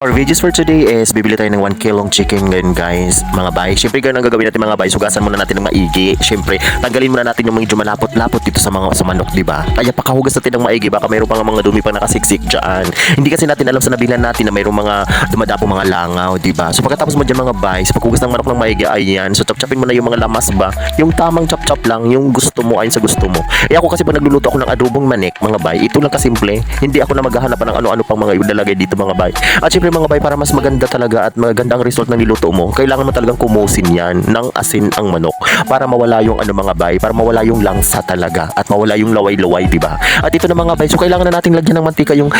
Our videos for today is bibili tayo ng 1 kilong chicken ngayon guys, mga bay. Siyempre ganun ang gagawin natin mga bay, sugasan muna natin ng maigi. Siyempre tanggalin muna natin yung medyo malapot-lapot dito sa manok, di ba? Kaya pakahugas natin ng maigi, baka mayroon pa mga dumi pang nakasiksik dyan. Hindi kasi natin alam sa nabilan natin na mayroong mga dumadapo mga langaw, di ba? So pagkatapos mo dyan mga bay, sa paghugas ng manok ng maigi, ayan. So chop-chopin mo na yung mga lamas ba? Yung tamang chop-chop lang, yung gusto mo ayon sa gusto mo. Ako kasi pag nagluluto ako ng adobong manik, mga bay, ito lang kasimple. Hindi ako na maghahanap pa ng ano-ano pang mga ilalagay dito mga bay. At siyempre mga bay, para mas maganda talaga at maganda ang result ng niluto mo, kailangan mo talagang kumusin yan ng asin ang manok para mawala yung ano mga bay, para mawala yung langsa talaga at mawala yung laway-laway, di ba? At ito na mga bay, so kailangan na nating lagyan ng mantika yung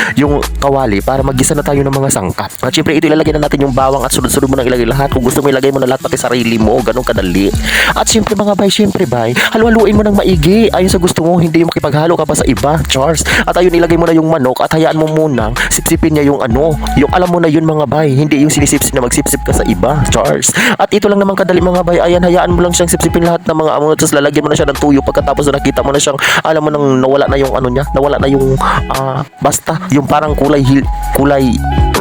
kawali para maggisa na tayo ng mga sangkap. At siyempre ito ilalagay na natin yung bawang at sunod-sunod mo nang ilagay lahat. Kung gusto mo ilagay mo na lahat pati sarili mo, ganun kadali. At siyempre mga bay, siyempre bay, halu-haluin mo ng maigi ayon sa gusto mo, hindi mo makipaghalo ka pa sa iba, Charles. At ayun ilagay mo na yung manok at hayaan mo munang sipsipin niya yung yung alam mo na yun mga bay, hindi yung sinisipsip na magsipsip ka sa iba, Charles. At ito lang naman kadali mga bay, ayan, hayaan mo lang siyang sipsipin lahat ng mga amo, tapos lalagyan mo na siya ng tuyo pagkatapos na nakita mo na siyang, alam mo nang nawala na yung niya, nawala na yung basta yung parang kulay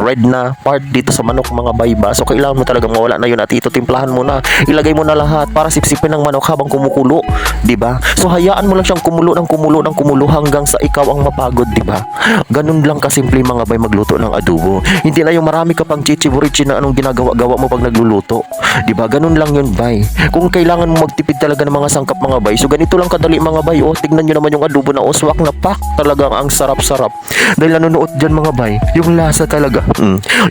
red na part dito sa manok mga bay ba. So kailangan mo talagang mawala na yun at ito timplahan mo na. Ilagay mo na lahat para sipsipin ng manok habang kumukulo, 'di ba? So hayaan mo lang siyang kumulo hanggang sa ikaw ang mapagod, 'di ba? Ganun lang kasimple mga bay magluto ng adobo. Hindi na yung marami ka pang chichi-burichi na anong ginagawa-gawa mo pag nagluluto. 'Di ba? Ganun lang yun bay. Kung kailangan mo magtipid talaga ng mga sangkap mga bay, so ganito lang kadali mga bay. Oh, tignan niyo naman yung adobo na uswak na pak. Talagang ang sarap-sarap. Dahil nanonood diyan mga bay, yung lasa talaga.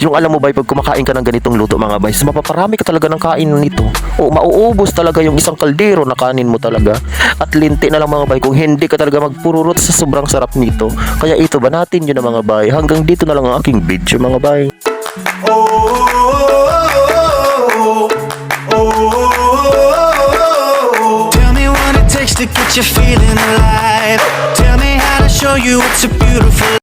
Yung alam mo bay, pag kumakain ka ng ganitong luto mga bay, so mapaparami ka talaga ng kain nito. O mauubos talaga yung isang kaldero na kanin mo talaga. At linti na lang mga bay kung hindi ka talaga magpururot sa sobrang sarap nito. Kaya ito ba natin yun na mga bay. Hanggang dito na lang ang aking video mga bay. Tell me what it takes to get you feeling alive. Tell me how to show you it's a beautiful